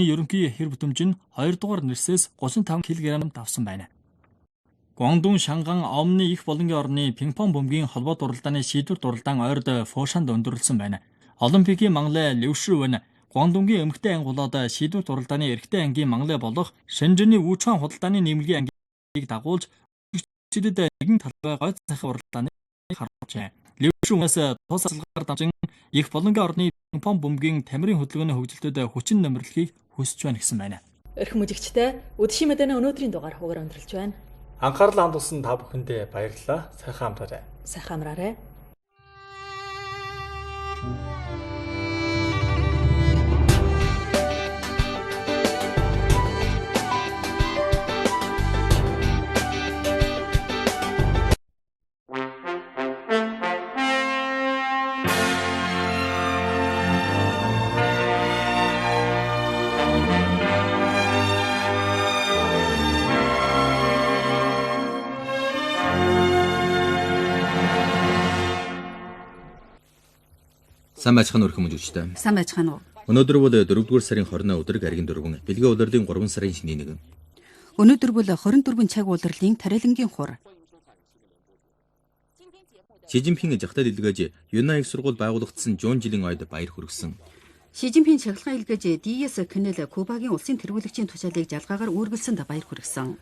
ерөнхий хэр бүтэмж нь 2 дугаар нэрсээс 35 кг давсан байна. Гуандун, Шанган, Омны их болонгийн орны пинг-понг бөмбөгийн холбоо дуралдааны шийдвэр дуралдаан ойрд Фошанд өндөрлсөн байна. Олимпикийн манлай Левшүвэн Гуандунгийн эмэгтэй анги болоод шийдвэр дуралдааны эрэгтэй ангийн манлай болох Шэнжэний Вучхан худалдааны нэмэлгийн ангийг дагуулж чидэд нэгэн талбай гой цахим уралдааныг харуулжээ. Левшүвэнээс тус асалгаар дамжин их болонгийн орны пинг-понг бөмбөгийн тамирын хөдөлгөөний хөгжилтөд хүчин нэмэрлэхийг хүсэж байна гэсэн байна. Эрхэм үзэгчдээ үдшийн мэдээний өнөөдрийн дугаар хугаар өндөрлж байна. Анхаарлаа хандуулсан та бүхэндээ баярлалаа. Сайхан амраарай. Сайхан амраарай. Сайн байцгаана өрхөм үзэгчдээ. Сайн байцгаана уу. Өнөөдөр бол 4-р сарын 20 өдөр гаригийн 4, бэлгийн улирлын 3 сарын шинийн 1. Өнөөдөр бол 24 цаг улирлын тарилангийн хур. Ши Жинпинг жагтад илгээж Юнан их сургууль байгуулагдсан 100 жилийн ойд баяр хүргэсэн. Ши Жинпинг чаглагаа илгээж DS Canel Кубагийн улсын тэргүүлэгчийн тушаалыг жалгаагаар үргэлжлэсэнд баяр хүргэсэн.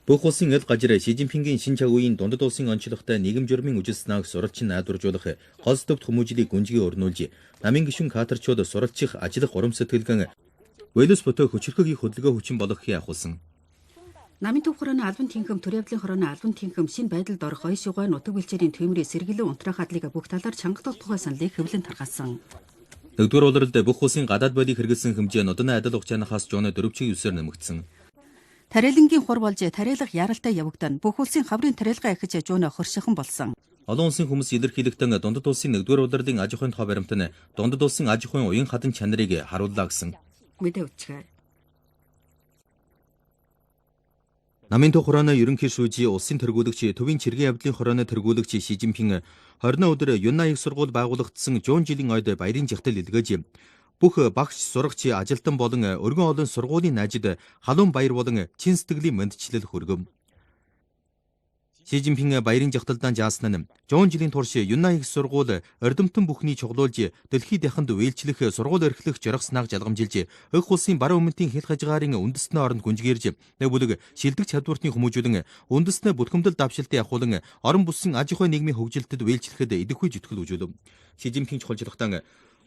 Бүх улсын эл гажир Ши Жинпингийн шинэ цаг үеийн дундад улсын онцлогтой нийгэм журмын үжил санааг суралцын найдваржуулах голс төвд хүмүүжлийг гүнжгий өрнүүлж, намын гишүүн каторчууд суралцчих ажиллах урам сэтгэлгэн Вэлс ботоо хүчрхэг их хөдөлгөөн хүчин болгохыг ахуулсан. Намын төв хорооны албан тэнхэм, Төрөвлийн хорооны албан тэнхэм шинэ байдалд орох оёс югай нутаг бэлчээрийн төмрийн сэргэлэн унтраах хадлыг бүх талаар чангагдах тухай саналыг хэвлэн тархасан. 4-р улирлд бүх улсын гадаад бодлыг хэрэгэлсэн хэмжээ нодны адил хугацаанаас 4.9-ээр нэмэгдсэн. Тарилангийн хур болж тарилах яралтай явагдана. Бүх улсын хаврын тарилгаа ихэж жууна хоршихан болсон. Олон улсын хүмүүс илэрхийлэгдэн дундад улсын 1-р улирлын аж ахуйн тоо баримт нь дундад улсын аж ахуйн уян хадан чанарыг харууллаа гэсэн. Мэдээ үтчгээр. Намын төв хорооны ерөнхий шүүжий улсын тэргүүлэгч төвийн чиргийн явдлын хорооны тэргүүлэгч Ши Жинпинг 20 өдөр Юнан их сургууль байгуулагдсан 100 жилийн ойд баярын жагтал илгээж бүх багш, сурагч, ажилтан болон өргөн олон сургуулийн найзад халуун баяр болон чин сэтгэлийн мэндчлэл хүргэв. Ши Жинпинг баярын жагталдан жаасан нь 100 жилийн турш Юнан их сургууль ордомтон бүхний чуглуулж дэлхийд яханд үйлчлэх сургууль эрхлэх жорох санааг жалгамжилж өх улсын баруун өмнөдийн хил хажгаарын үндэстний оронд гүнжгээрж нэг бүлэг шилдэг чадвартны хүмүүжүүлэн үндэстний бүтгэмдэл давшилтын ахуулан орон бүсийн аж ахуйн нийгмийн хөгжилтэд үйлчлэхэд идэвхүй зүтгэл үзүүлв. Ши Жинпинг чухалчлагтан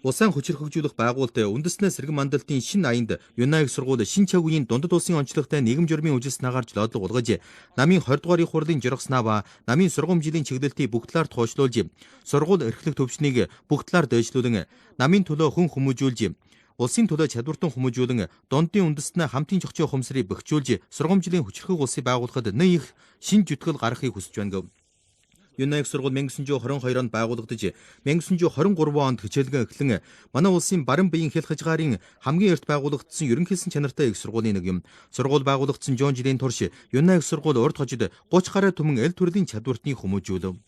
улсын хүчирхэгжүүлэх байгуулалт үндэснээ сэргэн мандалтын шинэ аянд Юнан их сургууль шинэ цаг үеийн дундад улсын онцлогтой нийгэм журмын үжил санаагаар жолоодлого болгож намын 20 дугаарыг хурлын жорох санаа ба намын сургууль жилийн чиглэлтийг бүх талаар тоочлуулж сургууль эрхлэх төвчнийг бүх талаар дээшлүүлэн намын төлөө хүн хүмүүжүүлж улсын төлөө чадвартан хүмүүжүүлэн дундын үндэснээ хамтын зохицоо ухамсарыг бэхжүүлж сургууль жилийн хүчирхэг улсыг байгуулахад нэг их шинэ зүтгэл гаргахыг хүсэж байна гэв. Юнан их сургууль 1922 онд байгуулагдаж 1923 онд хичээлгээ эхлэн манай улсын баруун биеийн хил хажгаарын хамгийн эрт байгуулагдсан ерөнхийсэн чанартай их сургуулийн нэг юм. Сургууль байгуулагдсан 100 жилийн турш Юнан их сургууль урд хожид 30 гаруй түмэн эл төрлийн чадвартыг хүмүүжүүлв.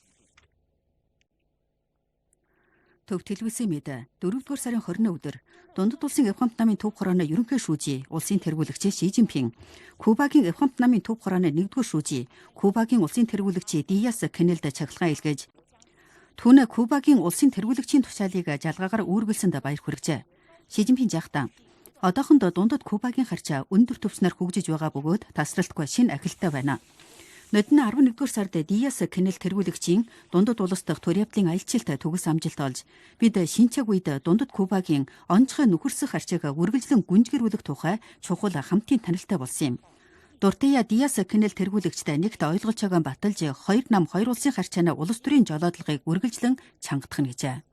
Төв телевизийн мэдээ 4-р сарын 20-ны өдөр дундад улсын Эвхамт намын төв хорооны ерөнхий шүүжий улсын тэргүүлэгч Ши Жинпинг, Кубагийн Эвхамт намын төв хорооны 1-р шүүжий Кубагийн улсын тэргүүлэгч DS Canel чаглагаа илгээж түүнээ Кубагийн улсын тэргүүлэгчийн тушаалыг жалгаагаар үргэлсэнд баяр хүргэжээ. Ши Жинпинг жаахтаа одоохондоо дундад Кубагийн харьцаа өндөр төвснөр хөгжиж байгаа бөгөөд тасралтгүй шинэ ахилттай байна. Нодны 11-р сард DS Canel тэргүүлэгчийн дундад улс дахь Төрөвлийн аялалчилт төгс амжилт олж бид шинэ цаг үед дундад Кубагийн онцгой нөхөрсөх арчиг үргэлжлэн гүнжгэрүүлэх тухай чухал хамтын танилтай болсон юм. Дуртая DS Canel тэргүүлэгчтэй нэгт ойлголцоог баталж хоёр нам хоёр улсын харьцааны улс төрийн жолоодлогыг үргэлжлэн чангадах нь гэжээ.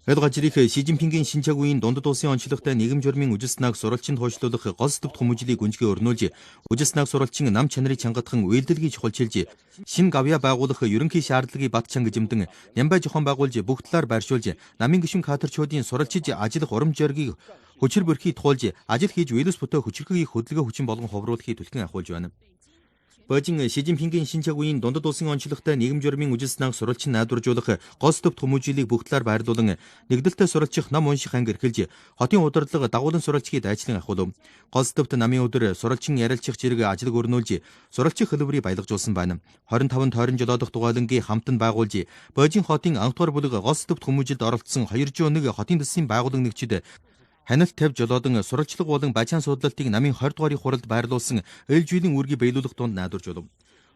Эл гажирих Ши Жинпингийн шинэ цаг үеийн дундад улсын онцлогтой нийгэм журмын үжил санааг суралцын тоочлуулах голс төвд хүмүүжлийг гүнжгий өрнүүлж үжил санааг суралцын нам чанарыг чангадах үйлдэлгийг чухалчилж шинэ гавья байгуулах ерөнхий шаардлагыг бат чанга жимдэн нямбай жохон байгуулж бүх талаар байршуулж намын гишүүн каторчуудын суралцж ажиллах урам зоригийг хүчир бүрхий туулж ажил хийж Вэлс ботоо хүчирхэг их хөдөлгөөн хүчин болгон ховруулахыг түлхэн ахуулж байна. Бээжин Шижинпингийн шинэ чагуун дундад улсын онцлогтой нийгэм журмын үжил санааг сурвалжин найдваржуулах гол төв хүмүүжлийг бүх талаар байрлуулан нэгдэлтэй сурвалжих ном унших анги эрхэлж хотын удирдлага дагуулan сурвалжихыг дайчлан ахуулв. Гол төвд намын өдөр сурвалжин ярилцах зэрэг ажил өрнүүлж сурвалжих хэлбэрийг баялгажуулсан байна. 25 тойрон жолоодох дугуйлангийн хамтанд байгуулж Бээжин хотын анх дугаар бүлэг гол төвд хүмүүжилд оролцсон 201 хотын төсвийн байгууллага нэгжид ханиалт тавьж жолоодан сурвалжлага болон бачаан судлалтыг намын 20 дугаарыг хуралд байрлуулсан ээлж үеийн үүргийг биелүүлэх тунд найдваржуулв.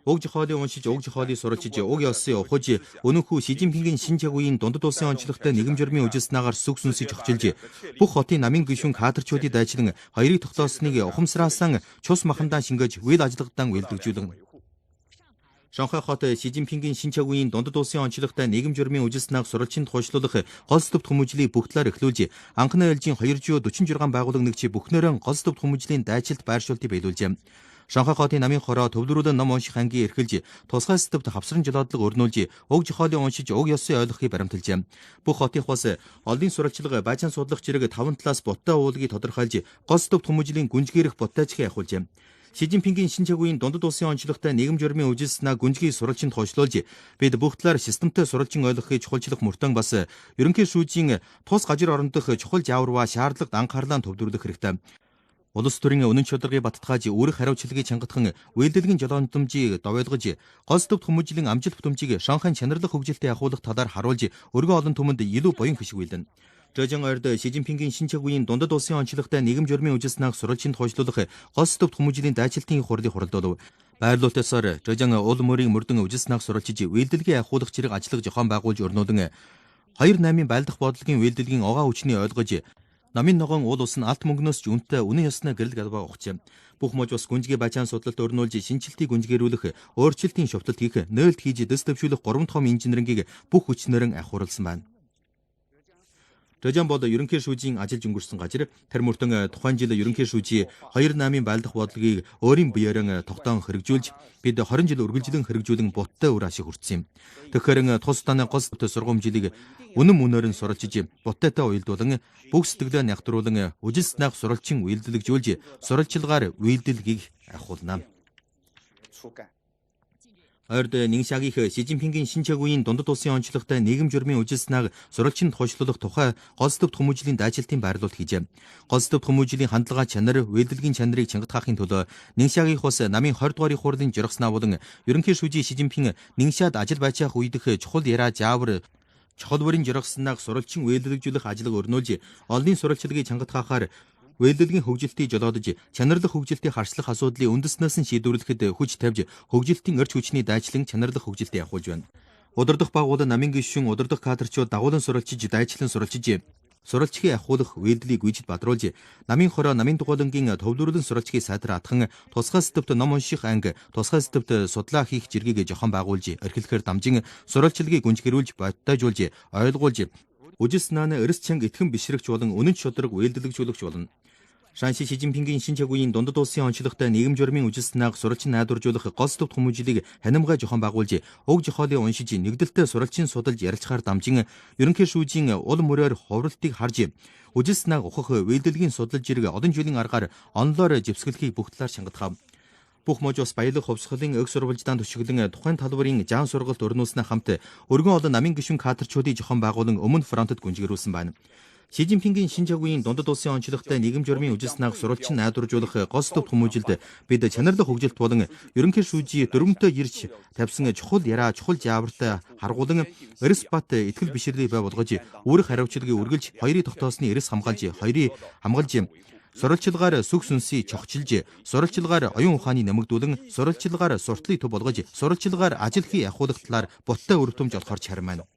Уг жохоолыг уншиж, уг жохоолыг суралжиж, уг ёсыг ухаж, өнөөхөө Шижинпингийн шинэ чагуун дундад улсын онцлогтой нийгэм журмын үжил санаагаар сүг сүнсийг зохицуулж, бүх хотын намын гишүүн кадрчуудыг дайчлан хоёрыг тогтоосныг ухамсараасан цус махандаа шингээж үйл ажиллагаатан үйлдвэрлэжүүлнэ. Шанхай хот Шижинпингийн шинэ чагуун дундад улсын онцлогтой нийгэм журмын үжил санааг сурвалжинд хойшлуулах гол төвд хүмүүжлийг бүх талаар эхлүүлж, анхны ээлжийн 246 байгууллага нэгж бүхнээрээ гол төвд хүмүүжлийн дайчилт байршуултыг биелүүлжээ. Шанхай хотын намын хороо төвлөрүүлэн ном унших ангийн эрхэлж, тусгай төвд хавсран жолоодлого өрнүүлж, уг жохоолыг уншиж, уг ёсыг ойлгохыг баримталжээ. Бүх хотын бас олдын сурвалжлага баачаан судлах зэрэг 5 талаас боттой уулгийг тодорхойлж, гол төвд хүмүүжлийн гүнжгээрх боттойчгийг ахуулжээ. Шижинпингийн шинэ чагуун дундад улсын онцлогтой нийгэм журмын үжил санааг гүнжгийг сурвалжинд хойшлуулж, бид бүх талаар системтэй сурвалжин ойлгохыг чухалчлах мөртөн бас ерөнхий шүүжийн тус гажир орон дох чухал жааварва шаардлагад анхаарлаа төвлөрүүлэх хэрэгтэй. Улс төрийн үнэн чанарыг баттгааж, үүрэг хариуцлагыг чангатхан, үйлдвэрлэгийн жолоодомжийг довойлгож, гол төвд хүмүүжлийн амжилт бүтэмжийг Шанхайн чанарлах хөгжилтэд явуулах талаар харуулж, өргөн олон түмэнд илүү буян хишгүүлнэ. Жожон ойрд Шижинпингийн шинэ чагуун дундад улсын онцлогтой нийгэм журмын үжил санааг сурвалжинд хойшлуулах гол төвд хүмүүжлийн дайчилтын хурлыг хуралдуулав. Байрлуулалтаар Жожон уул мөрийн мөрдөн үжил санааг сурвалжиж, үйлдвэрлэгийн ахуулах зэрэг ажиллах зохион байгуулж өрнүүлэн 28-ын байлдах бодлогын үйлдвэрлэгийн огоо хүчний ойлгож, намын ногоон уул ус нь алт мөнгнөөс ч үнэтэй үнэн ёсны гэрэл галбаа ухжээ. Бүх мож бас гүнжгийн бачаан судлалт өрнүүлж, шинжилтийг гүнжгээрүүлэх, өөрчлөлтийн шовтолт хийх, нөөлт хийж дэс төвшүүлэх 3 том инженерингийг бүх хүчнэрэн ахиуралсан байна. Жожон бол ерөнхий шүүжийн ажиллаж өнгөрсөн газар тэр мөртөн тухайн жил ерөнхий шүүжийн 28-ын байлдах бодлогыг өөрийн биеэрэн тогтоон хэрэгжүүлж, бид 20 жил үргэлжлэн хэрэгжүүлэн буттай үр ашиг хүртсэн юм. Тэгэхээр тус тааны гол сургамжлыг үнэн мөнөөр нь суралжиж, буттайтай уялдуулан, бүх сэтгэлээ нягтруулан, үжил санааг суралжин үйлдвэрлэгжүүлж, суралчилгаар үйлдвэрлэгийг ахиулна. Ойрд Нингшагийн Шижинпингийн шинэ чагуун дундад улсын онцлогтой нийгэм журмын үжил санааг сурвалжинд хойшлуулах тухай гол төвд хүмүүжлийн дайчилтын байрлуулалт хийжээ. Гол төвд хүмүүжлийн хандлага чанар, үйлдвэрлэгийн чанарыг чангатгаахын төлөө Нингшагийн бас намын 20 дугаарыг хурлын жиргснаа болон ерөнхий шүүжийн Шижинпин Нингшад ажил байчаах үедх чухал яриа жаавар чухал бүрийн жиргснааг сурвалжин үйлдвэрлэгжүүлэх ажлыг өрнүүлж, олонний сурвалжлагыг чангатгаахаар үйлдвэрлэгийн хөгжилтийг жолоодож, чанарлах хөгжилтийг харьцлах асуудлыг үндэснээс нь шийдвэрлэхэд хүч тавьж, хөгжилтийн эрч хүчний дайчлан чанарлах хөгжилтийг явуулж байна. Удирдах байгууллага намын гишүүн удирдах кадрчууд дагуулan сурвалжиж, дайчлан сурвалжиж, сурвалжихыг ахиулах үйлдэлийг гүйцэд бадруулж, намын хороо намын дугуйлангийн төвлөрүүлэн сурвалжихыг сайтар атхан, тусгай төвд ном унших анги, тусгай төвд судлаа хийх зэргийг жохон байгуулж, эрхлэхээр дамжин сурвалжлагыг гүнжгэрүүлж, боттойжуулж, ойлгуулж, үжил санааны эрс чанга итгэн бишрэгч болон үнэн чодрог үйлдвэрлэгжүүлэгч болно. Шанхи Шижинпингийн шинэ чагуун дундад улсын онцлогтой нийгэм журмын үжил санааг сурвалжин найдваржуулах гол төвд хүмүүжлийг ханамгай жохон байгуулж, уг жохоолыг уншиж, нэгдэлтэй сурвалжин судалж ярилцахаар дамжин ерөнхий шүүжийн уул мөрөөр хувралтыг харж, үжил санааг ухах, үйлдвэрлэгийн судалж зэрэг олон жилийн аргаар онлоор живсгэлхийг бүх талаар чангатгав. Бүх мож бас баялаг хувьсгалын өг сурвалждаан төшөглөн тухайн талбарын жаан сургалт өрнүүлснээ хамт өргөн олон намын гишүүн кадрчуудыг жохон байгуулан өмнө фронтод гүнжгэрүүлсэн байна. Шижинпингийн шинэ чагуун дундад улсын онцлогтой нийгэм журмын үжил санааг сурвалжин найдваржуулах гол төвд хүмүүжилд бид чанарлах хөгжилт болон ерөнхий шүүжийн дөрвөнтэй ирж тавьсан чухал яриа, чухал жаавартай харгуулан эрс бат итгэл бишрлийг бай болгож, үүрэг хариуцлагыг үргэлж хоёрыг тогтоосны эрс хамгаалж, сурвалчилгаар сүг сүнсийг чогчилж, сурвалчилгаар оюун ухааны нэмэгдүүлэн, сурвалчилгаар суртлыг төв болгож, сурвалчилгаар ажил хий ахуулах талаар буттай өртөмж олохоор чармайна.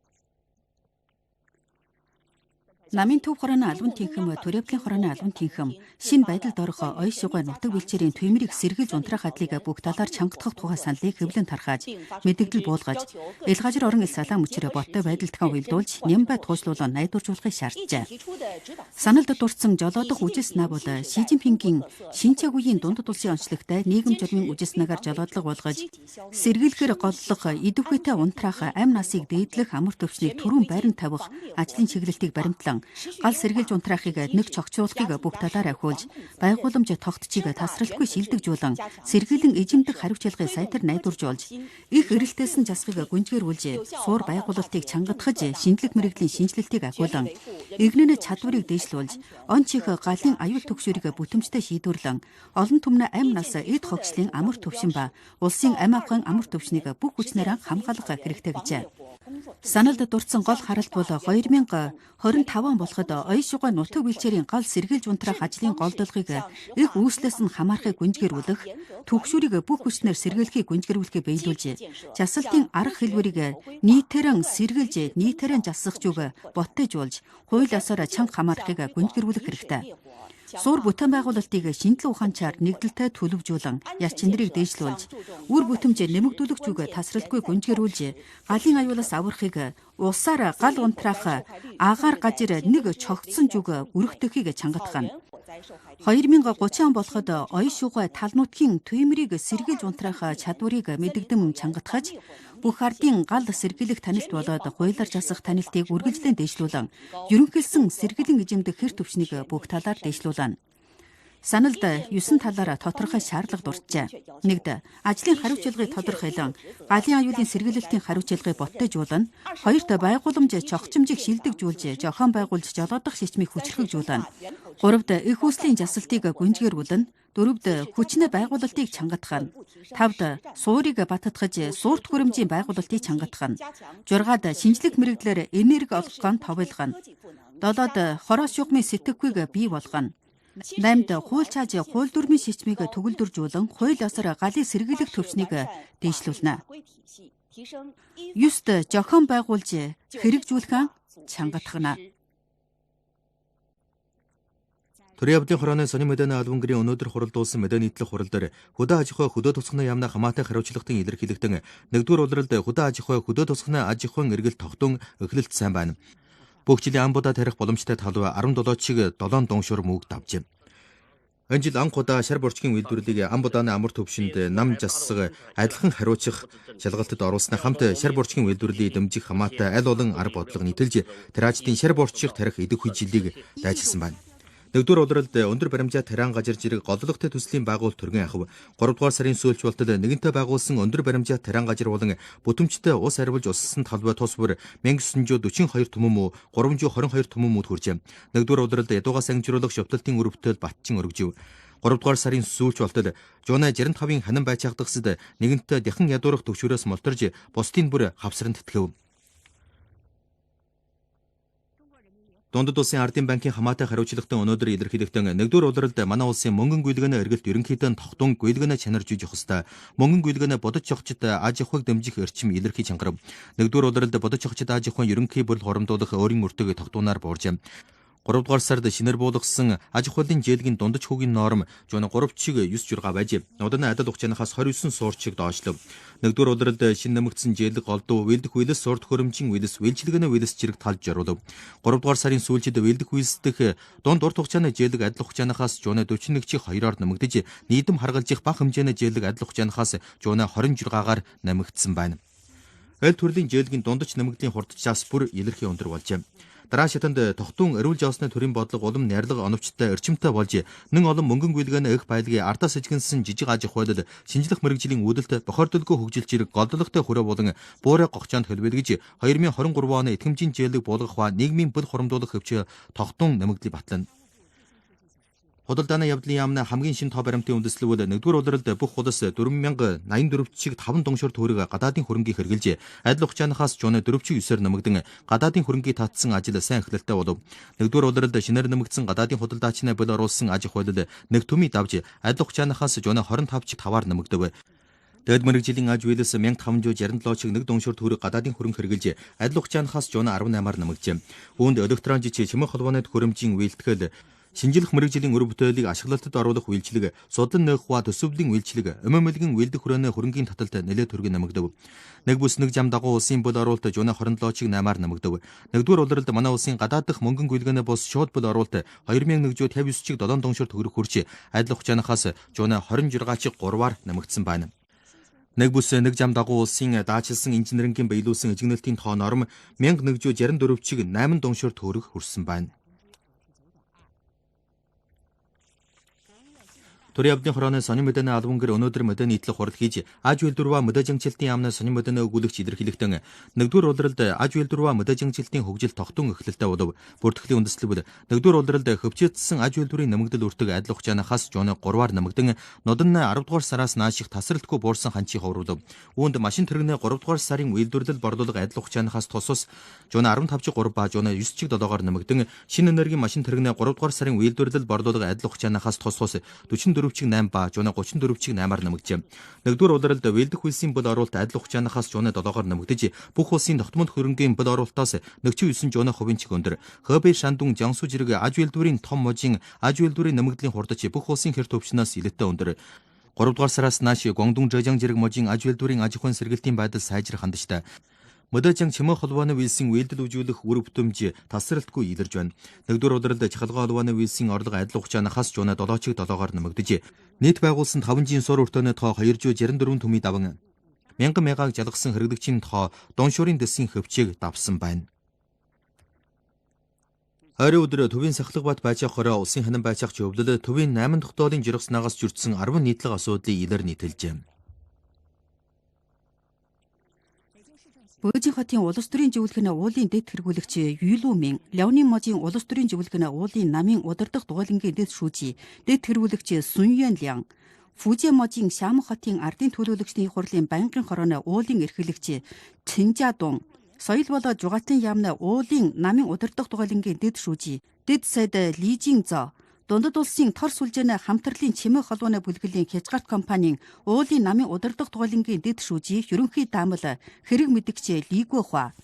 Намын төв хорооны албан тэнхэм, Төрөвлийн хорооны албан тэнхэм, шинэ байдалд орох оён шугай нутаг бэлчээрийн түймэрийг сэргийлж унтраах хадлыг бүх талаар чангатгах тухай саналыг хэвлэн тархааж, мэдээлэл буулгаж, Элгажир орон ил салаа мөчрөө боттой байдалтаа уялдуулж, нямбай туушлуулан найдваржуулахыг шаарджээ. Саналд дурдсан жолоодох үжил санаа бол Шижинпингийн шинэ чагуун дундад улсын онцлогтой нийгэм журмын үжил санаагаар жолоодлого болгож, сэргийлэхээр голлох, идэвхтэй унтраах, амь насыг дээдлэх амар төвчнийг түрүүн байран тавих ажлын чиглэлтийг баримтлан гал сэргийлж унтраахыг нэг чогцуулахыг бүх талаар ахиулж, байгууламж тогтцыг тасралтгүй шилдэгжүүлэн, сэргийлэн эжимдэх хариуцлагыг сайтар найдваржуулж, их эрэлтээсэн засгийг гүнзгийрүүлж, суур байгуулалтыг чангатгаж, шинжлэх мэргэжлийн шинжилэлтийг ахиулан, игнэн чадварыг дээшлүүлж, он чих галын аюул түгшүүрийг бүтэмжтэй шийдвэрлэн, олон түмний амь нас эд хогчлын амар төвшин ба улсын амь авахын амар төвшнийг бүх хүчнээр хамгаалах хэрэгтэй гэжээ. Саналд дурдсан гол харалт бол 2025 он болоход оён шугай нутаг бэлчээрийн гал сэргийлж унтраах ажлын голдолгыг их үүслээс нь хамаарахыг гүнзгийрүүлэх, түгшүүрийг бүх хүчнээр сэргийлэхийг гүнзгийрүүлэхийг биелүүлж, жасалтын арга хэлбэрийг нийтээрэн сэргийлж, нийтээрэн жасах зүг боттойжуулж, хууль ёсоор чанга хамаарахыг гүнзгийрүүлэх хэрэгтэй. Суур бүтээн байгуулалтыг шинжилгээ ухаанчаар нэгдэлтэй төлөвжүүлэн, ярчин нэрийг дээшлүүлж, үр бүтэмж нэмэгдүүлэх зүг тасралтгүй гүнзгийрүүлж, галын аюулаас аврахыг, усаар гал унтраах агаар гажир нэг чогтсон зүг өргөдөхийг чангатгах нь. 2030 он болоход оён шугай тал нутгийн түймрийг сэргийлж унтраах чадварыг мэдэгдэм чангатгаж, бүх ардын гал сэргийлэх танилт болоод хуулиар жасах танилтыг үргэлжлэн дээшлүүлэн, ерөнхийлсөн сэргийлэн эжимдэх хэр төвчнийг бүх талаар дээшлүүлнэ. Саналд 9 талаар тодорхой шаардлага дурджээ. 1. Ажлын хариуцлагыг тодорхойлон, галын аюулын сэргийлэлтийн хариуцлагыг боттойжуулна. 2. Байгууламж чогчмжийг шилдэгжүүлж, зохион байгуулж жолоодох шишмийг хүчрхэгжүүлнэ. 3. Их үүслийн жасалтыг гүнзгийрүүлнэ. 4. Хүчнээ байгуулалтыг чангатгах нь. 5. Суурийг баттгаж, суурт хүрэмжийн байгуулалтыг чангатгах нь. 6. Шинжлэх мэргэжлэр энерги олгохын товойлгох нь. 7. Хороос шугамын сэтгэхүйг бий болгох нь. 8. Хууль чааж, хууль дүрмийн шишмийг төгөлдржүүлэн, хууль ёсоор галын сэргийлэх төвчнийг дээшлүүлнэ. 9. Зохион байгуулж, хэрэгжүүлэх, чангатгах нь. Төрийн явдлын хорооны сонин мэдээний албан гэрийн өнөөдөр хуралдуулсан мэдээ нийтлэх хурал дээр хөдөө аж ахуй хөдөө тусганы яамны хамаатай хариуцлагын илэрхийлэгтэн 1-р улиралд хөдөө аж ахуй хөдөө тусганы аж ахуйн эргэлт тогтун эхлэлт сайн байна. Бүх жилийн ам будаа тарих боломжтой талбай 17 чиг 7 дуушуур мөнгө давжээ. Энэ жил анх удаа шар борчгийн үйлдвэрлэлийг ам будааны амар төвшөнд нам жассаг адилхан хариуцах шалгалтад оруулснаа хамт шар борчгийн үйлдвэрлэлийг дэмжих хамаатай аль олон арга бодлого нийтэлж тараачдын шар борчийг тарих эдэг хүчилийг дайчилсан байна. 1-р улиралд өндөр баримжаа тариан гажир зэрэг голлогтой төслийн байгуулалт төргөн ахв 3-р сарын сүүлчүүлэлтд нэгэнтээ байгуулсан өндөр баримжаа тариан гажир болон бүтэмжтэй ус арвилж уссан талбай тус бүр 1942 түмэн мүү 322 түмэн мүүд хүрчээ. 1-р улиралд ядуугаас ангижруулах шовтолтын үр бүтээл батчин өргөжив. 3-р сарын сүүлчүүлэлтд Жуна 65-ын ханан байцаагдагсад нэгэнтээ дахин ядуурах төвшөрөөс молторж бусдын бүр хавсранд тэтгэв. Дундад улсын ардын банкын хамаатай хариуцлагатай өнөөдөр илэрхийлэгдэн 1-р улиралд манай улсын мөнгөн гүйлгээний эргэлт ерөнхийдөө тогтун гүйлгээний чанарж үйж ёстой. Мөнгөн гүйлгээний бодож чогчд аж ахуйг дэмжих эрчим илэрхий чангарав. 1-р улиралд бодож чогчд аж ахуйн ерөнхий бүрэл хоримдуулах өөрийн мөртөг тогтуунаар бууржээ. 3-р сард шинээр буулгасан аж ахуйн зээлгийн дундаж хүүгийн норм Жуна 3 чиг 9 журга байж. Уданы адил хугацаанаас 29 суурчиг доошлов. 1-р улиралд шин нэмэгдсэн зээлэг голдуу вэлдэх үйлс сурд хөрөмжийн үйлс вэлчилгээний үйлс зэрэг талж жруулав. 3-р сарын сүүлчид вэлдэх үйлсдэх дунд урт хугацааны зээлэг адил хугацаанаас Жуна 41 чиг 2-оор нэмэгдэж нийтэм харгалзах бага хэмжээний зээлэг адил хугацаанаас Жуна 20 жургаагаар нэмэгдсэн байна. Аль төрлийн зээлгийн дундаж нэмэгдлийн хурдчаас бүр илэрхий өндөр болжээ. Дараа шатанд тогтун эрүүл жавсны төрийн бодлого улам найрлага оновчтой эрчимтэй болж нэн олон мөнгөн гүйлгээний их баялагын ардаас эжгэнсэн жижиг аж ахуйлд шинжлэх мэргэжлийн үйлдэлт бохирдолгүй хөгжилч зэрэг голдлогтой хүрээ болон буурай гогчоонд хөлбөлгөж 2023 оны итгэмжийн зээлэг буулгах ба нийгмийн бэл хоримдуулах хөвчөө тогтун нэмэгдлийг батлана. Худалдааны явдлын яамны хамгийн шинэ тоо баримтын үндэслэл бол 1-р улиралд бүх худас 4084 чиг 5 дуушуур төгрөг гадаадын хөрөнгийг хэрэгжилж адил хугацаанаас Жуна 4 чиг 9-оор нэмэгдэн гадаадын хөрөнгийг татсан ажил сайн эхлэлтэй болов. 1-р улиралд шинээр нэмэгдсэн гадаадын худалдаачны бэл оруулсан аж ахуйлд нэг төмий давж адил хугацаанаас Жуна 25 чиг 5-аар нэмэгдэв. Дэд мэргэжлийн аж үйлс 1567 чиг 1 дуушуур төгрөг гадаадын хөрөнгө хэрэгжилж адил хугацаанаас Жуна 18-аар нэмэгджээ. Үүнд электрон жижиг чимээ холбооны хөрөмжийн үйлдэхэд шинжилх мэргэжлийн үр бүтээлийг ашиглалтад оруулах үйлчлэг, судлан нээх ба төсөвлийн үйлчлэг, өмөмөлгийн үйлдэх хүрээний хөрөнгийн таталт нэлээд төргийн нэмэгдэв. Нэг бүс нэг жам дагуу улсын бөл оруулалт Жуна 27 чиг 8-аар нэмэгдэв. 1-р улиралд манай улсын гадаад дахь мөнгөн гүйлгээний бус шууд бөл оруулалт 2159 чиг 7 дуушуур төгрөг хүрч адил хугацаанаас Жуна 26 чиг 3-аар нэмэгдсэн байна. Нэг бүс нэг зам дагуу улсын даачилсан инженерингийн биелүүлсэн эжигнэлтийн тоо норм 1164 чиг 8 дуншуур төгрөг хүрсэн байна. Төрийн явдлын хорооны сонин мэдээний албан гэр өнөөдөр мэдээний нийтлэг хурал хийж аж үйлдвэрва мэдээжингчилтийн яамны сонин мэдээний өгүүлэгч илэрхийлэхдээ нэгдүгээр улиралд аж үйлдвэрва мэдээжингчилтийн хөгжил тогтун эхлэлтэй болов. Бүртгэлийн үндэслэл нэгдүгээр улиралд хөвчөөдсөн аж үйлдвэрийн нэмэгдэл үртэг адил хугацаанаас жууны 3-аар нэмэгдэн нодон 10 дугаар сараас нааших тасралтгүй буурсан ханчийг ховруулав. Үүнд машин тэрэгний 3 дугаар сарын үйлдвэрлэл борлуулга адил хугацаанаас тусус жууны 15.3 ба жууны 9.7-оор нэмэгдэн шинэ энергийн машин тэрэгний 3 дугаар сарын үйлдвэрлэл борлуулга адил хугацаанаас тусус 44.8 ба жууны 34.8-аар нэмэгджээ. Нэгдүгээр улиралд вэлдэх хөлсийн бод оруулалт адил хугацаанаас жууны 7-оор нэмэгдэж бүх улсын тогтмол хөрөнгийн бод оруулалтаас 49 жууны хувийн чиг өндөр. Хэбэй Шандун Жансу зэрэг аж үйлдвэрийн том можийн аж үйлдвэрийн нэмэгдлийн хурдач бүх улсын хэр төвчнөөс илэттэй өндөр. 3 дугаар сараас нааш Гуандун Жэжан зэрэг можийн аж үйлдвэрийн аж ахуйн сэргээлтийн байдал сайжрах хандажтай. Мэдээжин чимээ холбооны вилсийн үйлдэл үзүүлэх үр бүтэмж тасралтгүй илэрж байна. Нэгдүгээр улиралд чахалгаа холбооны вилсийн орлого адил хугацаанаас жууны 7.7-оор нэмэгдэж, нийт байгуулсан 5 жин сур өртөөний тоо 264 төмий даван 1000 мегаг жалгасан хэрэглэгчийн тоо дуншуурын дэсгийн хөвчийг давсан байна. Ойрын өдөр төвийн сахлах бат байцаах хороо улсын ханан байцаах зөвлөлд төвийн 8 дахь доолын жиргснаагаас жүрдсэн 10 нийтлэг асуудлыг илэр нийтэлжээ. Бөөжин хотын улс төрийн зөвлөгөөний уулын дэд хэрэгүүлэгч Юйлумын Лявны можийн улс төрийн зөвлөгөөний уулын намын удирдах дугуйлангийн дэд шүүжий дэд хэрэгүүлэгч Суньян Лян Фужи можийн Шам хотын ардын төлөөлөгчдийн хурлын байнгын хорооны уулын эрхлэгч Чинжадун соёл болоод жугаатан яамны уулын намын удирдах дугуйлангийн дэд шүүжий дэд сайд Лижинзо Дундад улсын тор сүлжээний хамтарлын чимээ холбооны бүлгэлийн хязгаарт компанийн уулын намын удирдах дугуйлангийн дэд шүүжий ерөнхий даамал хэрэг мэдгч Лигуохва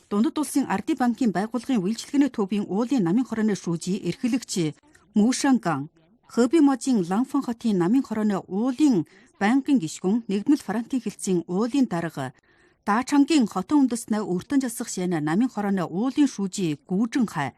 Дундад улсын ардын банкын байгууллагын үйлчилгээний төвийн уулын намын хорооны шүүжий эрхлэгч Мушанган Хэбэй можийн Ланфан хотын намын хорооны уулын байнгын гишгүн нэгдмэл Франтын хэлтсийн уулын дарга Даачангийн хотон үндэснээ өртөн жасах шаана намын хорооны уулын шүүжий Гүүжин хай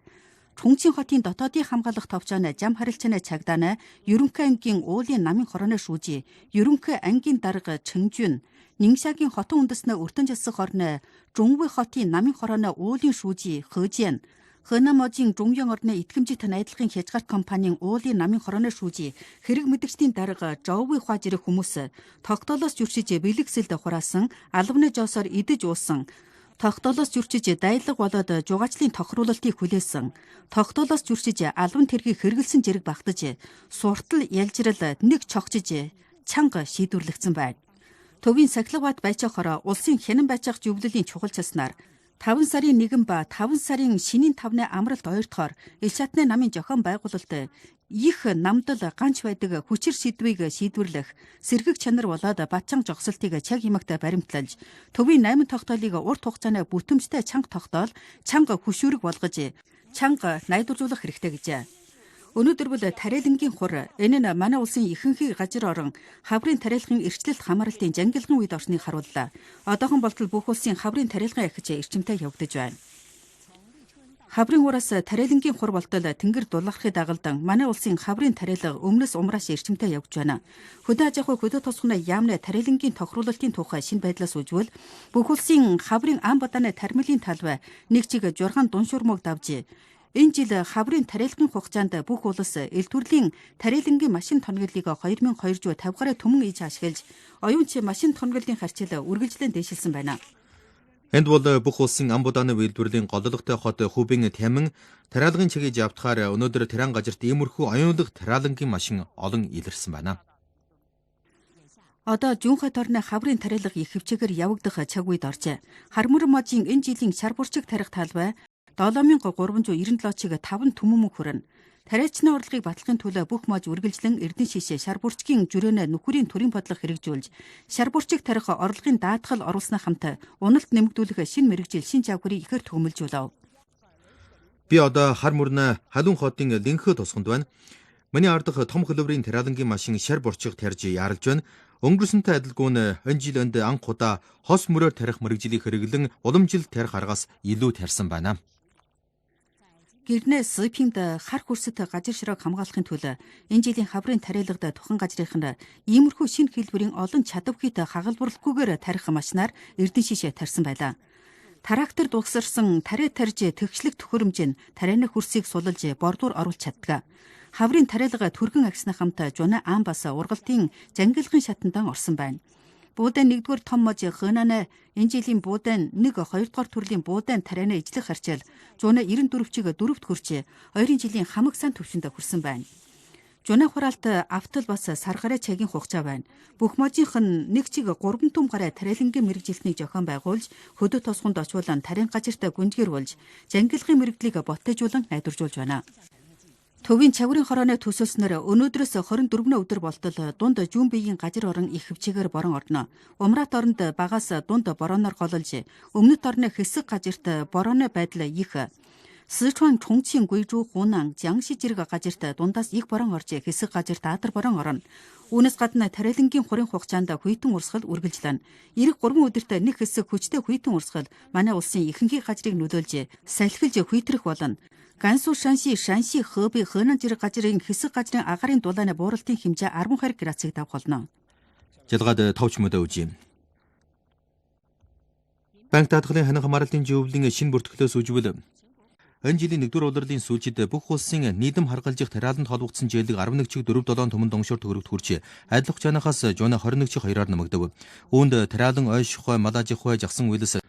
Чүнцийн хотын дотоодын хамгаалах товчооны зам харилцааны цагдаа ерөнхий ангийн уулын намын хорооны шүүжий ерөнхий ангийн дарга Чэнжүн Нингшагийн хотон үндэснээ өртөн жасах орны Жунвэ хотын намын хорооны уулын шүүжий Хэжэн Хэнэ можийн Жуньян орны итгэмжит найдлагын хязгаарт компанийн уулын намын хорооны шүүжий хэрэг мэдгчдийн дарга Жовви Хва зэрэг хүмүүс тогтоолоос зөрчиж бэлэгсэлд хураасан албаны жоосоор идэж уусан тогтоолоос зөрчиж дайлаг болоод жугаачлын тохируулалтыг хүлээсэн. Тогтоолоос зөрчиж албан тэргийг хэрэгэлсэн зэрэг багтаж, суртал ялжрал нэг цогчиж чанга шийдвэрлэгдсэн байна. Төвийн сахилга бат байцаах хороо улсын хянан байцаах зөвлөлийн чухал цаснаар 5 сарын 1 ба 5 сарын шинийн 5-ны амралт 2 дахь ил шатны намын зохион байгуулалт их намдал ганц байдаг хүчир сэдвийг шийдвэрлэх сэргэг чанар болоод батчанга жогсолтыг чаг хэмэгт баримтлалж төвийн 8 тогтоолыг урт хугацааны бүтэмжтэй чанга тогтоол чанга хөшүүрэг болгож чанга найдваржуулах хэрэгтэй гэжээ. Өнөөдөр бол тариалангийн хур энэ нь манай улсын ихэнхий газар орон хаврын тариалгын эрчлэлт хамааралтын жангилгын үед орсныг харууллаа. Одоохон болтол бүх улсын хаврын тариалгын ахиж эрчимтэй явагдаж байна. Хаврын ураас тариалангийн хур болтол тэнгэр дулаархыг дагалдан манай улсын хаврын тариалга өмнөс умраас эрчимтэй явж байна. Хөдөө аж ахуй хөдөө тосгоны яамны тариалангийн тохируулалтын тухай шинэ байдлаас үзвэл бүх улсын хаврын ам бадааны тармилын талбай нэг чиг 6 дуншуурмог давж энэ жил хаврын тариалгын хугацаанд бүх улс эл төрлийн тариалангийн машин тоногдлыг 2250 гаруй төмөн иж ашиглаж оюунч машин тоногдлын харьцал үргэлжлэн дээшилсэн байна. Энд бол бүх улсын ам будааны үйлдвэрлэлийн голлогтой хот Хүбийн Тямин тариалгын чигийг авдахаар өнөөдөр Тэран газарт иймэрхүү оюунлаг тариалангийн машин олон илэрсэн байна. Одоо Жүнхат орны хаврын тариалга их хвчээгээр явагдах цаг үед оржээ. Хармөр можийн энэ жилийн шар бурчиг тарих талбай 7397 чиг 5 төмөн мөнх хүрнэ. Тариачны урлагийг батлахын төлөө бүх мож үргэлжлэн эрдэнэ шишээ шар бурчгийн жүрөөнө нүхрийн төрийн бодлого хэрэгжүүлж шар бурчиг тарих орлогын даатгал оруулснаа хамт уналт нэмэгдүүлэх шинэ мэрэгжил шинэ жавхрыг ихээр төгөмөлжүүлв. Би одоо хар мөрнө халуун хотын линхэ тосгонд байна. Миний ардах том хөлбөрийн тариалангийн машин шар бурчиг тарьж яаралж байна. Өнгөрсөнтэй адилгүй энэ жил энд анх удаа хос мөрөөр тарих мэрэгжлийг хэрэглэн уламжилт тарих аргаас илүү тарьсан байна. Гэрнээ СИП-д хар хүрсэт газар ширээ хамгаалахын тулд энэ жилийн хаврын тариалагд тухайн газрынханд иймэрхүү шинэ хэлбэрийн олон чадвархийт хагалбарлахгүйгээр тарих машинаар эрдэн шишээ тарьсан байлаа. Трактор дугсарсан тариа тарьж тэгшлэг төхөөрөмж нь тарианы хөрсийг сулалж бордуур оруулж чаддаг. Хаврын тариалга түргэн агсны хамт жуна амбас ургалтын жангилгын шатандан орсон байна. Буудан 1-р том мож хönanэ энэ жилийн буудан 1-2-р төрлийн буудан тарианы ижлэх харчаал жуна 94-чиг 4-т хүрч 2 жилийн хамаг сан төвшөнд хүрсэн байна. Жуна хураалт автал бас саргараа цагийн хугацаа байна. Бүх можийнх нь нэг чиг 3 түм гараа тариалангийн мэрэгжилтнийг зохион байгуулж хөдөө тосгонд очуулан тарийн газартаа гүнжгэрүүлж жангилгын мэрэгдлийг боттойжуулан найдваржуулж байна. Төвийн чагварын хорооны төсөлснөр өнөөдрөөс 24 өдөр болтол дунд жүүн биеийн газар орон их хвчээгээр борон орно. Умрат оронд багаас дунд борооноор гололж, өмнөд орны хэсэг газарт борооны байдал их. Сычуан, Чонгчин, Гуйжу, Хунан, Jiangxi зэрэг газарт дундаас их борон орж хэсэг газарт аадар борон орно. Үүнээс гадна тариалангийн хорийн хугацаанд хүйтэн урсгал үргэлжлэнэ. Ирэх 3 өдөрт нэг хэсэг хүчтэй хүйтэн урсгал манай улсын ихэнх газрыг нөлөөлж, салхилж хүйтрэх болно. Гансу, Шанси, Хэби, Хönан зэрэг газрын хэсэг газрын агарын дулааны бууралтын хэмжээ 12 градусыг давах болно. Жалгаад товч мөдө үжи. Банк даатгалын ханах хамгаалалтын зөвлөлийн шинэ бүртгэлөөс үжвэл энэ жилийн 1-р улирлын сүүлчид бүх улсын нийтэм харгалзах тариаланд холбогдсон зээлэг 11.47 түмэн доншоор төгрөгт хүрч адил хугацаанаас жуна 21.2-аар нэмэгдэв. Үүнд тариалан ойшихой, малажихой, жагсан үйлс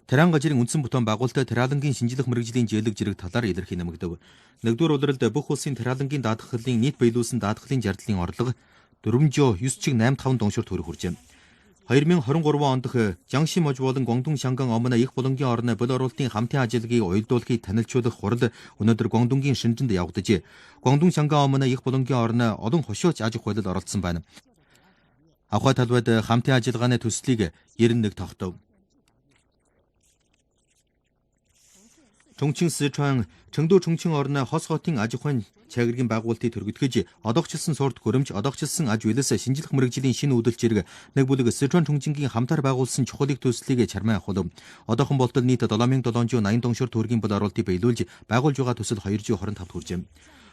Тариан газрын үндсэн бүтээн байгуулалтад тариалангийн шинжлэх мэргэжлийн зээлэг зэрэг талаар илэрхий нэмэгдэв. 1-р улиралд бүх улсын тариалангийн даатгалын нийт биелүүлсэн даатгалын зардлын орлого 409.85 доншоор төгрөг хүрчээ. 2023 онд Jiangxi мож болон Guangdong, Шанган, Омна их болонгийн орны бол оруулалтын хамтын ажиллагааг уялдуулахыг танилцуулах хурал өнөөдөр Guangdong-гийн Шэнжэнд явагдаж, Guangdong, Шанган, Омна их болонгийн орны олон хошууч аж ахуйлд оролцсон байна. Ахуй талбайд хамтын ажиллагааны төслийг 91 тогтов. Чонгчин, Сычуан, Чэнгдүү, Чонгчин орны хос хотын аж ахуйн чагиргийн байгуулалтыг төргөтгөж, одоогчилсан сурд хөрөмж, одоогчилсан аж үйлс шинжлэх мэргэжлийн шинэ үйлдэл зэрэг нэг бүлэг Сычуан, Чонгчингийн хамтаар байгуулсан чухлыг төслийг чармай ахуулв. Одоохон болтол нийт 7780 доншоор төгрөгийн бол оруулалтыг биелүүлж, байгуулж байгаа төсөл 225-т хүрчээ.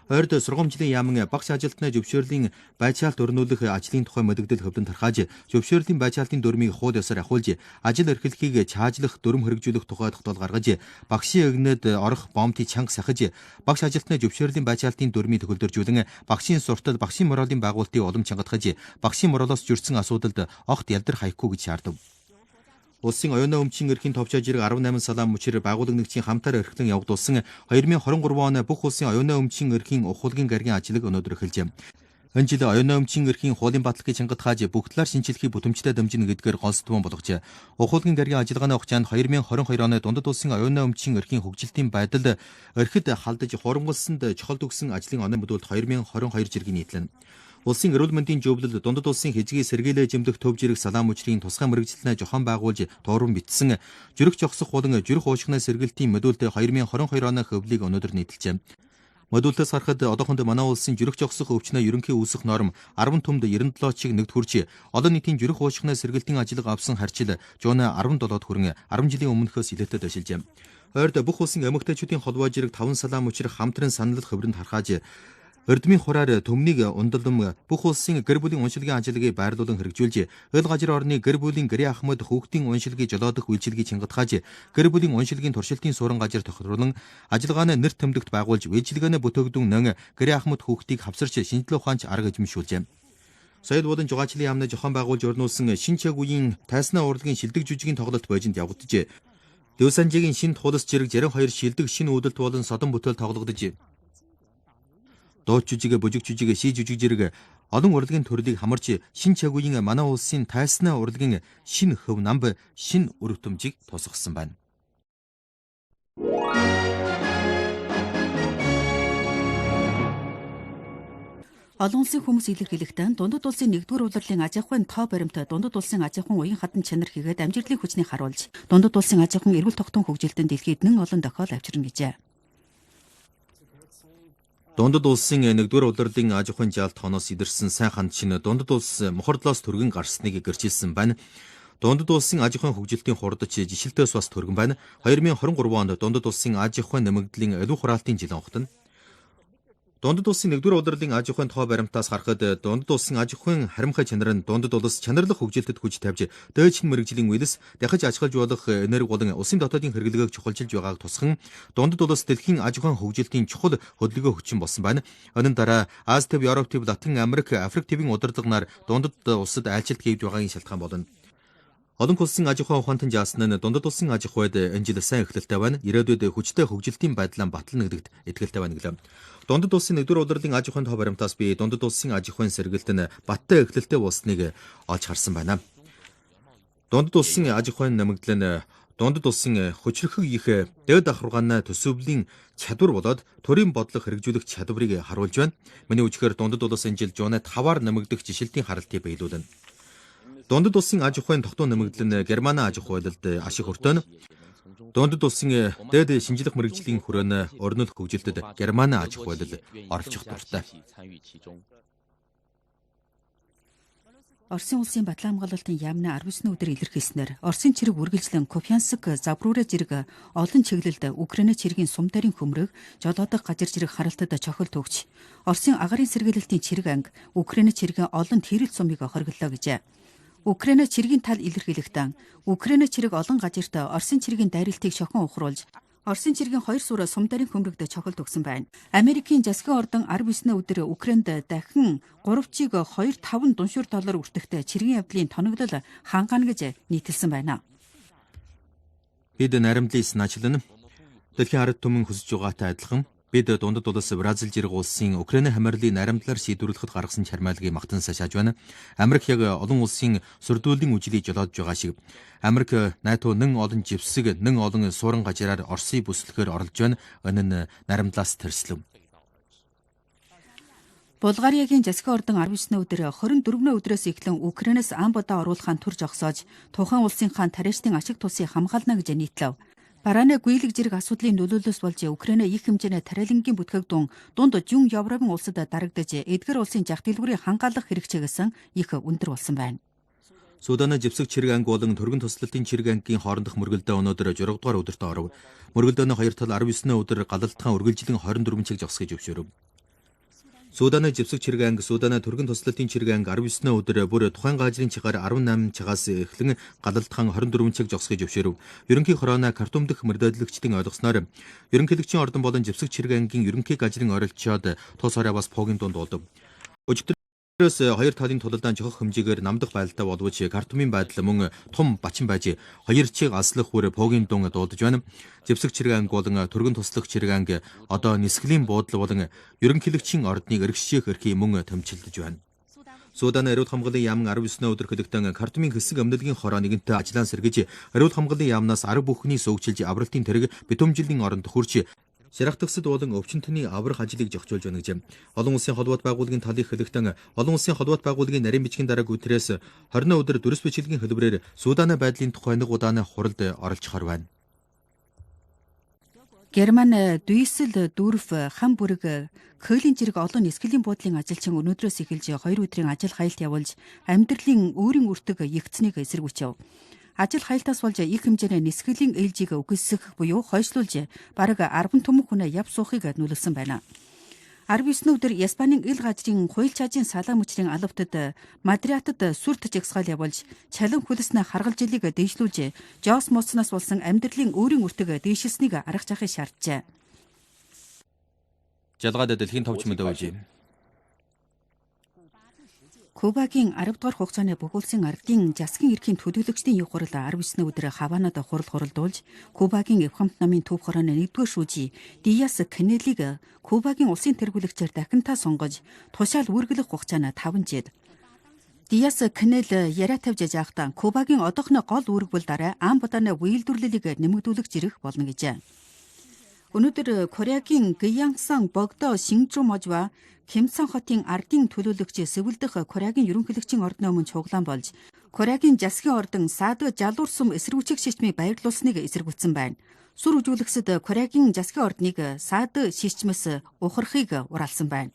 Ойрд сургамжлын яамн багш ажилтны зөвшөөрлийн байцаалт өрнүүлэх ажлын тухай мэдэгдэл хөвдөн тархааж, зөвшөөрлийн байцаалтын дүрмийг хууль ёсоор ахуулж, ажил эрхлэхийг чаажлах, дүрм хэрэгжүүлэх тухай тогтоол гаргаж, багшийн өгнөд орох бомтыг чанга сахиж, багш ажилтны зөвшөөрлийн байцаалтын дүрмийг төгөлдөржүүлэн, багшийн суртал, багшийн моралын байгуулалтыг улам чангатгаж, багшийн моралоос жүрсэн асуудалд огт ялдар хаяхгүй гэж шаардав. Улсын оюуны өмчийн эрхийн товчоо зэрэг 18 салаан мөчир байгууллагчийн хамтаар эрхлэн явагдуулсан 2023 он бүх улсын оюуны өмчийн эрхийн ухуулгын гаргийн ажлыг өнөөдөр эхэлжээ. Энэ жил оюуны өмчийн эрхийн хуулийн баталгааг чангатгааж бүх талаар шинжилхийг бүтэмжтэй дамжина гэдгээр гонцтгон болгожээ. Ухуулгын гаргийн ажиллагааны хугацаанд 2022 оны дундад улсын оюуны өмчийн эрхийн хөгжилтийн байдал эрхэд халдаж хурамгалсанд чухал төгсөн ажлын оны мөдөлд 2022 зэргийн нийтлэн. Улсын эрүүл мэндийн зөвлөлд дундад улсын хэжгийн сэргийлээ жимдэх төв жирэг салаан мөчрийн тусгай мэргэжилтнээ жохон байгуулж тууран бичсэн жирэх жогсох болон жирэх уушгины сэргийлтийн модульд 2022 оны хөвлийг өнөөдөр нийтэлжээ. Модультаас харахад одоохонд манай улсын жирэх жогсох өвчнөө ерөнхий үүсэх норм 10 түмд 97-чиг нэгд хүрч олон нийтийн жирэх уушгины сэргийлтийн ажил авсан харьцал жуунаа 17-д хүрэн 10 жилийн өмнөхөөс илээтэй төшилжээ. Ойрд бүх улсын эмэгтэйчүүдийн холбоо жирэг 5 салаан мөчир хамтран санал хөврөнд харахаж Эрдмийн хураар төмнийг ундалдан бүх улсын гэр бүлийн уншилгын ажилыг байрлуулан хэрэгжүүлж, өл газар орны гэр бүлийн гэрээ ахмад хүүхдийн уншилгийг жолоодох үйлчилгийг чангатгааж, гэр бүлийн уншилгийн туршилтын суурин газар тохируулан ажиллагааны нэр томдогт байгуулж, үйлчилгээний бүтээгдүүн нэн гэрээ ахмад хүүхдийг хавсарч шинжилгээ ухаанч арга эзэмшүүлжээ. Соёл болон жугаачлалын яамны жохон байгуулж өрнүүлсэн шинэ чаг үеийн тайснаа урлагийн шилдэг жүжигийн тоглолт бойжинд явагдаж, Дэвсанжигийн шинэ туулас зэрэг 62 шилдэг шинэ үүдэлт болон содон бүтээл тоглогдож, дууч жүжиг, бүжиг жүжиг, ший жүжиг зэрэг олон урлагийн төрлийг хамарч шинэ чаг үеийн манай улсын тайснаа урлагийн шинэ хөв намб, шинэ үр хөтөмжийг тусгасан байна. Олон улсын хүмүүс илэрхийлэхдээ дундад улсын 1-р улирлын аж ахуйн тоо баримт дундад улсын аж ахуйн уян хатан чанар хийгээд амжилтлын хүчнийг харуулж, дундад улсын аж ахуйн эрүүл тогтун хөгжилтөнд дэлхийд нэн олон тохиол авчирна гэжээ. Дундад улсын 1-р улирлын аж ахуйн жаалт хооноос идэрсэн сайн ханд чинь дундад улс мохордлоос түргэн гарсныг гэрчилсэн байна. Дундад улсын аж ахуйн хөгжилтийн хурдч жишилтөөс бас төргөн байна. 2023 онд дундад улсын аж ахуйн нэмэгдлийн аливаа хураалтын жил онхтон. Дундад улсын 1-р удирлын аж ахуйн тоо баримтаас харахад дундад улсын аж ахуйн харимхай чанар нь дундад улс чанарлах хөгжилтэд хүч тавьж дээдшин мэрэгжлийн үелс дахиж ажиглаж болох энерги болон улсын дотоодын хэрэглэгээг чухалчилж байгааг тусган дундад улс дэлхийн аж ахуйн хөгжилтийн чухал хөдөлгөөн хүчин болсон байна. Өнөөдөр дараа Аз төв, Европ төв, Латин Америк, Африк төвийн удирдлагаар дундад улсад айлчилт хийгдэж байгаагийн шалтгаан болно. Олон улсын аж ахуйн ухаантан жаасан нь дундад улсын аж ахуйд энэ жил сайн эхлэлтэй байна. Ирээдүйд хүчтэй хөгжилтийн байдлаа батал нэгдэгт итгэлтэй байна гэлээ. Дундад улсын 1-р удирлын аж ахуйн тоо баримтаас би дундад улсын аж ахуйн сэргэлт нь баттай эхлэлтэй болсныг олж харсан байна. Дундад улсын аж ахуйн нэмэгдэл нь дундад улсын хүчрхэг их дээд давхаргааны төсөвлийн чадвар болоод төрийн бодлого хэрэгжүүлэх чадварыг харуулж байна. Миний үжихээр дундад улс энэ жил жуунаа 5-аар нэмэгдэх жишилтийн харалтыг биелүүлнэ. Дундад улсын аж ахуйн тогтун нэмэгдэл нь Германы аж ахуйлалд ашиг өртөөнө. Дундад улсын дээд шинжлэх мэрэгжлийн хүрээнд орнол хөгжилтэд Германы аж ахуйлал оролцох дуртай. Оросын улсын батлан хамгаалалтын яамны 19 өдөр илэрхийлснээр Оросын цэрэг үргэлжлэн Купянск, Забрура зэрэг олон чиглэлд Украин цэргийн сум дарын хөмрөг, жолоодох газар зэрэг харалтад чохилт өгч, Оросын агарын сэргээлэлтийн цэрэг анги Украин цэргийн олон тэрэл сумыг хориглолоо гэжээ. Украин цэргийн тал илэрхийлэхдээ Украин цэрэг олон газарт Оросын цэргийн дайралтыг шохон ухруулж Оросын цэргийн 2 суура сум дарын хөмрөгд чохолт өгсөн байна. Америкийн засгийн ордон 19 өдөр Украинд дахин 3.25 дуншуур доллар өртөгтэй цэргийн явдлын тоноглол хангаана гэж нийтэлсэн байна. Бид наримдлын санаачлан дэлхийн ард түмэн хүсэж байгаатай адилхан бид дундад улс Бразил зэрэг улсын Украин хамаарлын наримдлаар шийдвэрлэхэд гаргасан чармайлгийг магтан сашааж байна. Америк яг олон улсын сүрдүүллийн үжилийг жолоодж байгаа шиг Америк НАТО нэн олон живсэг, нэн олон суурин газраар Оросыг бүслэхээр оролж байна. Энэ нь наримдлаас тэрслэв. Булгариагийн засгийн ордон 19 өдөр 24 өдрөөс эхлэн Украинаас амбодоо оруулахын төр жогсоож тухайн улсынхаа тариачдын ашиг тусыг хамгаална гэж нийтлэв. Барааны гүйлэг зэрэг асуудлын нөлөөллөөс болж Украин их хэмжээний тариалангийн бүтгэгдэн дунд Жүн Европын улсад дарагдаж эдгээр улсын зах дэлгүүрийг хангаалах хэрэгцээгээс их өндөр болсон байна. Суданы живсэг цэрэг анги болон төргөн туслалтын цэрэг ангийн хоорондох мөргөлдөө өнөөдөр 6 дугаар өдөртөө оров. Мөргөлдөөний хоёр тал 19 өдөр галалтхан үргэлжлэн 24 цаг зогсгож өвшөөрөв. Суданы живсэг цэрэг анги, Суданы төргөн туслалтын цэрэг анги 19 өдөр бүр тухайн газрын чигаар 18 цагаас эхлэн галалтхан 24 цаг зогсгож өвшөөрөв. Ерөнхий хорооны Картум дэх мөрдөдлөгчдийн ойлгосноор ерөнхийлөгчийн ордон болон живсэг цэрэг ангийн ерөнхий газрын оролцоод тус орой бас поогийн дунд дуудав. Өчигдөрөөс хоёр талын тулалдаан жохох хэмжээгээр намдах байдалтай боловч Картумын байдал мөн том бачин байж хоёр чиг аслах бүр поогийн дунд дуудаж байна. Живсэг цэрэг анги болон төргөн туслах цэрэг анги одоо нисгэлийн буудлын болон ерөнхийлөгчийн ордныг эргэжих эрхийг мөн томчилдож байна. Суданы ариун хамгааллын яам 19 өдөр хөдөлгтөн Картумын хэсэг өмнөдгийн хороо нэгэнтээ ажлаа сэргэж ариун хамгааллын яамнаас арга бүхний суугчилж авралтын тэрэг битүүмжилийн оронд хүрч Ширахтагсад болон өвчнөтний аврах ажлыг зохицуулж байна гэж олон улсын холбоот байгууллагын талын хэлэхдээ олон улсын холбоот байгууллагын нарийн бичгийн дарга үтрээс 20 өдөр дүрс бичлэгийн хэлбэрээр Суданы байдлын тухай нэг удааны хуралд оролцохоор байна. Герман Дүйсел дүүрф хам бүрэг Кёлийн зэрэг олон нисгэлийн буудлын ажилчин өнөөдрөөс эхэлж 2 өдрийн ажил хаялт явуулж амьдралын өөрийн үртэг ягцныг эсэргүүцэв. Ажил хаялтаас болж их хэмжээний нисгэлийн ээлжийг үгүйсгэх буюу хойшлуулж бараг 10 төмөн хүнээ яв суухыг нөлөөлсөн байна. 19 өдөр Испанийн ил газрын хуйль чаажийн салаа мөчрийн алавтад Мадридад сүрт жагсаал явуулж чалан хүлснэ харгалжлыг дээшлүүлж Жос моцноос болсон амьдралын өөрийн үртэг дээшилснийг арга жахыг шаарджээ. Жалгаад дэлхийн товч мэдээж. Кубагийн 10 дугаар хугацааны бүх улсын ардын засгийн эрхийн төлөөлөгчдийн ёг хурал 19 өдөр Хаванад хуралдуулж Кубагийн Эвхамт намын төв хорооны 1-р шүүжий Диас Канелийг Кубагийн улсын тэргүүлэгчээр дахинтаа сонгож тушаал үргэлэх хугацааны 5 жил. Диас Канел яриа тавьж яахтаа Кубагийн одоохны гол үүрэг бол дараа амбуданы үйлдвэрлэлийг нэмэгдүүлэх зэрэг болно гэжээ. Өнөөдөр Кореагийн Гянсан Богдо Шинжуможва Кимсан хотын ардын төлөөлөгч Сэвэлдэх Кореагийн ерөнхийлөгчийн ордны өмнө чуглаан болж Кореагийн засгийн ордон Саад жалуур сум эсэргүүцэх шишмийг баярлуулсныг эсэргүүцсэн байна. Сүр үжүүлэгсэд Кореагийн засгийн ордныг Саад шишмээс ухрахыг ураалсан байна.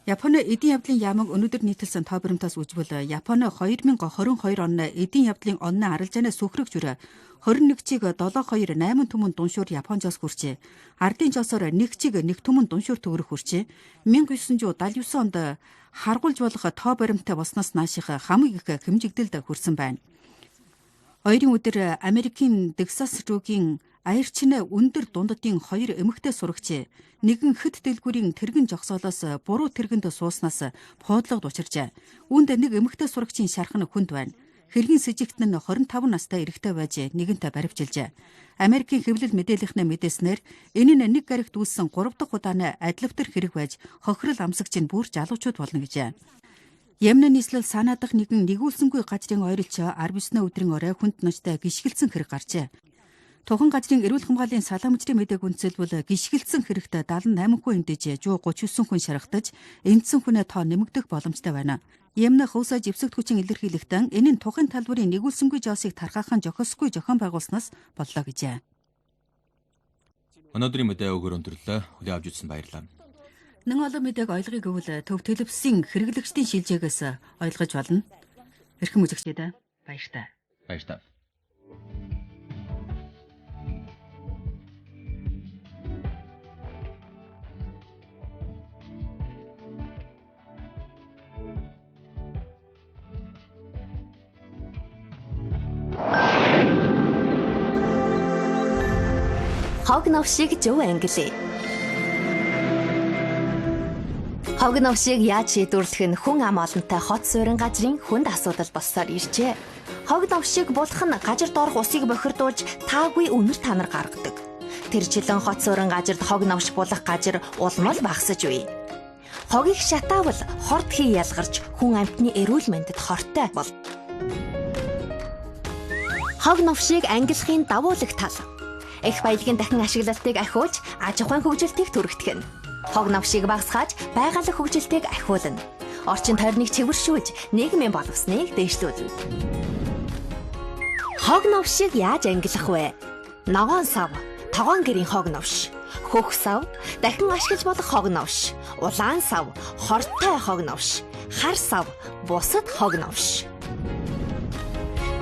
Японы эдийн явдлын яамаг өнөөдөр нийтэлсэн тоо баримтаас үзвэл Японы 2022 оны эдийн явдлын онны арилжаанаас сөхрөх зүрэ 21-ийг 7-2-8 түмэн дуншуур Японжоос хүрчээ. Ардын жосоор 1-ийг 1 түмэн дуншуур төгрөх хүрчээ. 1979 онд харгуулж болох тоо баримттай болсноос нааших хамгийн их хэмжигдэлд хүрсэн байна. Хоёрын өдөр Америкийн Texas руугийн аярчны өндөр дундадын 2 эмэгтэй сурагч нэгэн хэд дэлгүүрийн тэргэн жогсоолоос буруу тэргэнд сууснаас поодлогод учиржээ. Үүнд нэг эмэгтэй сурагчийн шархан хүнд байна. Хэргийн сэжигт нь 25 настай эрэгтэй байж нэгэнтээ баривчилжээ. Америкийн хэвлэл мэдээлэлийнхнээ мэдээснээр энэ нь нэг гарагт үүссэн 3 дахь удааны адилвтар хэрэг байж хохирол амсагч нь бүр залуучууд болно гэжээ. Йемны нийслэл санаа дахь нэгэн нэгүүлсэнгүй газрын ойролч 19 өдрийн орой хүнд ночтой гიშгэлцэн хэрэг гарчээ. Тухан газрын эрүүл хамгааллын салаа мөчрийн мэдээг үндэслэл гიშгэлцэн хэрэгт 78 хүн эндэж 139 хүн шархтаж, эндсэн хүнээ тоо нэмэгдэх боломжтой байна. Йемнах усаа живсэгт хүчин илэрхийлэхдээ энэ нь тухайн талбарын нэгүүлсэнгүй жосыг тархаахан зохисгүй зохион байгуулснаас боллоо гэжээ. Өнөөдрийн мэдээ өгөр өндөрлөө. Хүлээн авч үзсэн баярлалаа. Нэн олон мэдээг ойлгохыг гэвэл төв телевизийн хэрэглэгчдийн шилжээгээс ойлгож болно. Эрхэм үзэгчдээ баяртай. Баяртай. Хог навшиг зөв англи. Хог навшиг яаж шийдвэрлэх нь хүн ам олонтой хот суурин газрын хүнд асуудал болсоор иржээ. Хог навшиг булах нь газар доорх усыг бохирдуулж таагүй үнэр танар гаргадаг. Тэрчлэн хот суурин газарт хог навш булах газар улмал багасж үе. Хогийг шатаавал хорт хий ялгарч хүн амьтны эрүүл мэндэд хортой бол. Хог навшиг ангилахын давуулагт тал. Их баялагын дахин ашиглалтыг ахиулж, аж ахуйн хөгжилтийг түргэтгэнэ. Хог навшиг багасгааж, байгаль хөгжилтийг ахиулна. Орчин тойрныг цэвэршүүлж, нийгмийн боловсныг дээшлүүлнэ. Хог навшиг яаж ангилах вэ? Ногоон сав, тогоон гэрийн хог навш, хөх сав, дахин ашиглаж болох хог навш, улаан сав, хортой хог навш, хар сав, бусад хог навш.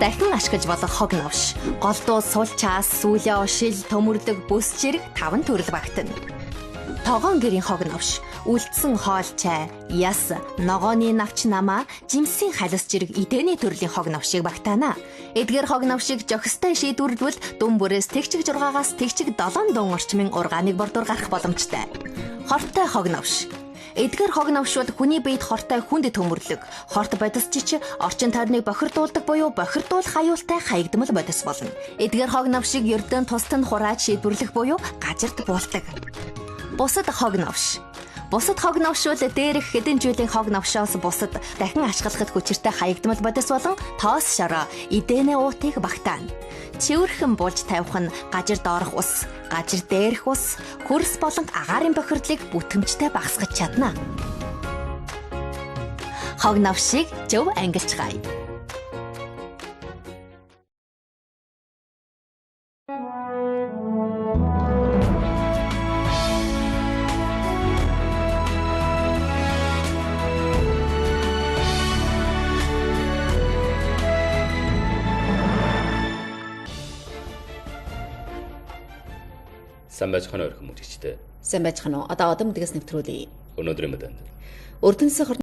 Дахин ашиглаж болох хог навш, голдуу сул чаас, сүүлээ ошил, төмөрдөг, бүс жирэг 5 төрөл багтана. Тогоон гэрийн хог навш, үлдсэн хоол чай, яс, ногооны навч намаа, жимсийн халис жирэг эдэний төрлийн хог навшийг багтаана. Эдгээр хог навшийг жохистой шийдвэрлэвэл дүн бүрээс тэгчиг 6-аас тэгчиг 7 дун орчмын ургааныг бордуур гарах боломжтой. Хортой хог навш. Эдгээр хог навшвал хүний биед хортой хүнд төмөрлөг, хорт бодисчич орчин тойрныг бохирдуулдаг буюу бохирдуулах аюултай хаягдмал бодис болно. Эдгээр хог навшиг ердөө тусад нь хурааж шийдвэрлэх буюу газарт буулдаг. Бусад хог навш. Бусад хог навшвал дээрх хэдэн жилийн хог навшоос бусад дахин ашиглахад хүчиртэй хаягдмал бодис болон тоос шороо, эдэнэ уутыг багтаана. Цэвэрхэн буулж тавих нь газар доорх ус, газар дээрх ус, хөрс болон агаарын бохирдлыг бүтэмжтэй багасгаж чадна. Хог навшиг зөв ангилцгаая. Сайн байцгаана өрхөн мөчгчтэй. Сайн байцгаана уу? Одоо мэдгээс нэвтрүүлье. Өнөөдрийн мэдэнд Эрдэнэсийн